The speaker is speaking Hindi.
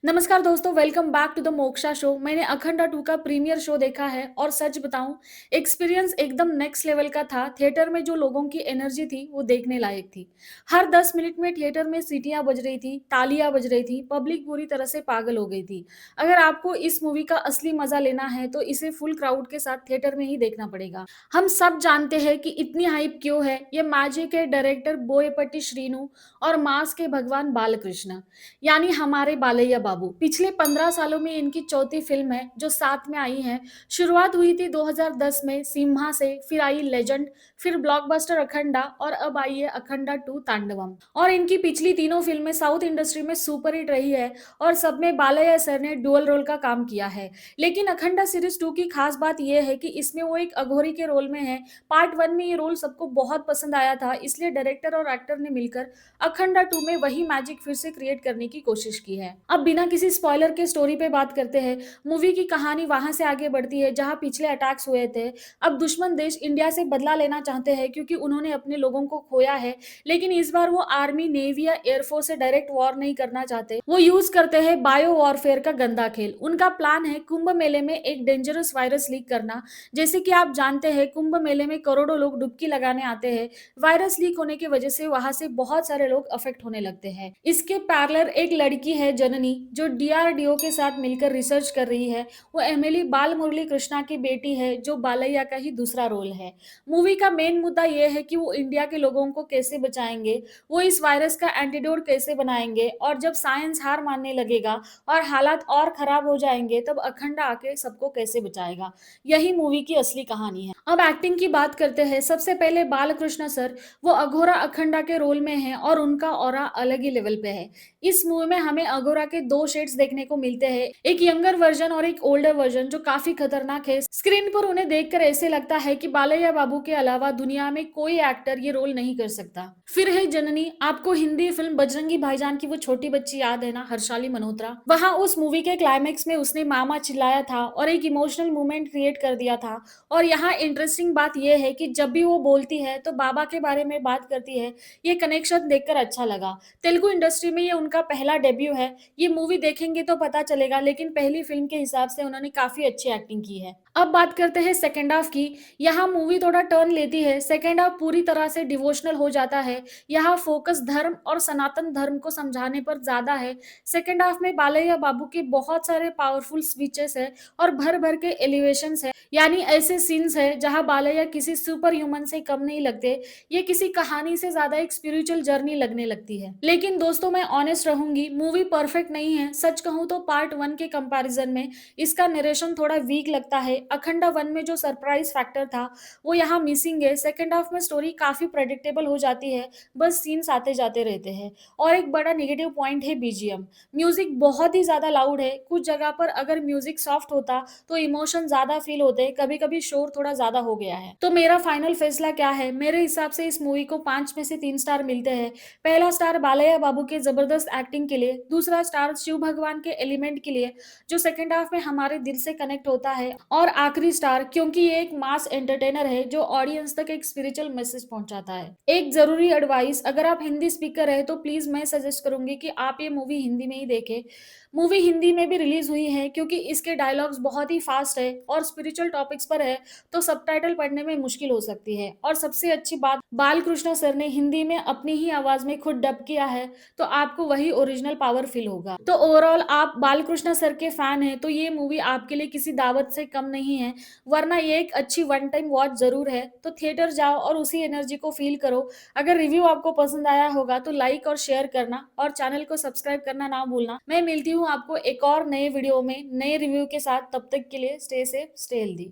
नमस्कार दोस्तों, welcome back to the Moksha show. मैंने अखंडा 2 का प्रीमियर शो देखा है और सच बताऊं, एक्सपीरियंस एकदम नेक्स्ट लेवल का था। थिएटर में जो लोगों की एनर्जी थी वो देखने लायक थी। हर 10 मिनट में थिएटर में सीटियां बज रही थी, तालियां बज रही थी, पब्लिक पूरी तरह से पागल हो गई थी। अगर आपको इस मूवी का असली मजा लेना है तो इसे फुल क्राउड के साथ थिएटर में ही देखना पड़ेगा। हम सब जानते हैं कि इतनी हाइप क्यों है। ये मैजिक है डायरेक्टर बोयपट्टी श्रीनु और मास के भगवान बालकृष्ण, यानी हमारे बालैया बाबू। पिछले 15 सालों में इनकी चौथी फिल्म है जो साथ में आई है। शुरुआत हुई थी 2010 में सिम्हा से, फिर आई लेजेंड, फिर ब्लॉकबस्टर अखंडा और अब आई है अखंडा 2 तांडवम। और इनकी पिछली तीनों फिल्में साउथ इंडस्ट्री में सुपर हिट रही है और सब में बालैया सर ने डुअल रोल का काम किया है। लेकिन अखंडा सीरीज 2 की खास बात यह है कि इसमें वो एक अघोरी के रोल में है। पार्ट 1 में ये रोल सबको बहुत पसंद आया था, इसलिए डायरेक्टर और एक्टर ने मिलकर अखंडा 2 में वही मैजिक फिर से क्रिएट करने की कोशिश की है। अब बिना किसी स्पॉइलर के स्टोरी पे बात करते हैं। मूवी की कहानी वहां से आगे बढ़ती है जहां पिछले अटैक्स हुए थे। अब दुश्मन देश इंडिया से बदला लेना चाहते हैं क्योंकि उन्होंने अपने लोगों को खोया है। लेकिन इस बार वो आर्मी, नेवी या एयरफोर्स से डायरेक्ट वॉर नहीं करना चाहते। वो यूज करते हैं बायो वॉरफेयर का गंदा खेल। उनका प्लान है कुंभ मेले में एक डेंजरस वायरस लीक करना। जैसे कि आप जानते हैं, कुंभ मेले में करोड़ों लोग डुबकी लगाने आते हैं। वायरस लीक होने की वजह से वहां से बहुत सारे लोग अफेक्ट होने लगते हैं। इसके पैरेलल एक लड़की है जननी, जो डीआरडीओ के साथ मिलकर रिसर्च कर रही है। वो एमिली बाल मुरली कृष्णा की बेटी है, जो बालैया का ही दूसरा रोल है। मूवी का मेन मुद्दा यह है कि वो इंडिया के लोगों को कैसे बचाएंगे, वो इस वायरस का एंटीडोट कैसे बनाएंगे, और जब साइंस हार मानने लगेगा और हालात और खराब हो जाएंगे तब अखंडा आके सबको कैसे बचाएगा। यही मूवी की असली कहानी है। अब एक्टिंग की बात करते हैं। सबसे पहले बालकृष्ण सर, वो अघोरा अखंडा के रोल में हैं और उनका ऑरा अलग ही लेवल पे है। इस मूवी में हमें अघोरा के दो शेड्स देखने को मिलते हैं, एक यंगर वर्जन और एक ओल्डर वर्जन, जो काफी खतरनाक है। स्क्रीन पर उन्हें देखकर ऐसे लगता है कि बालैया बाबू के अलावा दुनिया में कोई एक्टर ये रोल नहीं कर सकता। फिर है जननी। आपको हिंदी फिल्म बजरंगी भाईजान की वो छोटी बच्ची याद है ना, हर्षाली मल्होत्रा? वहां उस मूवी के क्लाइमेक्स में उसने मामा चिल्लाया था और एक इमोशनल मोमेंट क्रिएट कर दिया था। और यहाँ इंटरेस्टिंग बात यह है कि जब भी वो बोलती है तो बाबा के बारे में बात करती है। ये कनेक्शन देखकर अच्छा लगा। तेलुगु इंडस्ट्री में ये उनका पहला डेब्यू है। ये मूवी देखेंगे तो पता चलेगा, लेकिन पहली फिल्म के हिसाब से उन्होंने काफी अच्छी एक्टिंग की है। अब बात करते हैं सेकेंड हाफ की। यहाँ मूवी थोड़ा टर्न लेती है। सेकेंड हाफ पूरी तरह से डिवोशनल हो जाता है। यहाँ फोकस धर्म और सनातन धर्म को समझाने पर ज्यादा है। सेकेंड हाफ में बालैया बाबू के बहुत सारे पावरफुल स्पीचेस है और भर भर के एलिवेशंस है, यानी ऐसे सीन्स है जहां बालैया किसी सुपर ह्यूमन से कम नहीं लगते। ये किसी कहानी से ज्यादा एक स्पिरिचुअल जर्नी लगने लगती है। लेकिन दोस्तों, मैं ऑनेस्ट रहूंगी, मूवी परफेक्ट नहीं है। सच कहूं तो पार्ट 1 के कंपैरिजन में इसका नरेशन थोड़ा वीक लगता है। अखंडा 1 में जो सरप्राइज फैक्टर था वो यहाँ मिसिंग है। सेकेंड हाफ में स्टोरी काफी प्रेडिक्टेबल हो जाती है, बस सीन्स आते जाते रहते हैं। और एक बड़ा नेगेटिव पॉइंट है बीजीएम। म्यूजिक बहुत ही ज्यादा लाउड है। कुछ जगह पर अगर म्यूजिक सॉफ्ट होता तो इमोशन ज्यादा फील होते, कभी कभी शोर थोड़ा ज्यादा हो गया है। तो मेरा फाइनल फैसला क्या है? मेरे हिसाब से इस मूवी को 5 में से 3 स्टार मिलते हैं। पहला स्टार बालैया बाबू के जबरदस्त एक्टिंग के लिए, दूसरा स्टार शिव भगवान के एलिमेंट के लिए जो सेकंड हाफ में हमारे दिल से कनेक्ट होता है, और आखिरी स्टार क्योंकि ये एक मास एंटरटेनर है जो ऑडियंस तक एक स्पिरिचुअल मैसेज पहुंचाता है। एक जरूरी एडवाइस, अगर आप हिंदी स्पीकर है तो प्लीज मैं सजेस्ट करूंगी कि आप ये मूवी हिंदी में ही देखें। मूवी हिंदी में भी रिलीज हुई है क्योंकि इसके डायलॉग्स बहुत ही फास्ट है और स्पिरिचुअल टॉपिक्स पर है, तो सबटाइटल पढ़ने में मुश्किल हो सकती है। और सबसे अच्छी बात, बालकृष्ण सर ने हिंदी में अपनी ही आवाज में खुद डब किया है, तो आपको वही ओरिजिनल पावर फील होगा। तो ओवरऑल आप बालकृष्ण सर के फैन हैं तो ये मूवी आपके लिए किसी दावत से कम नहीं है, वरना ये एक अच्छी वन टाइम वॉच जरूर है। तो थिएटर जाओ और उसी एनर्जी को फील करो। अगर रिव्यू आपको पसंद आया होगा तो लाइक और शेयर करना और चैनल को सब्सक्राइब करना ना भूलना। मैं मिलती हूँ आपको एक और नए वीडियो में नए रिव्यू के साथ। तब तक के लिए स्टे सेफ, स्टे हेल्दी।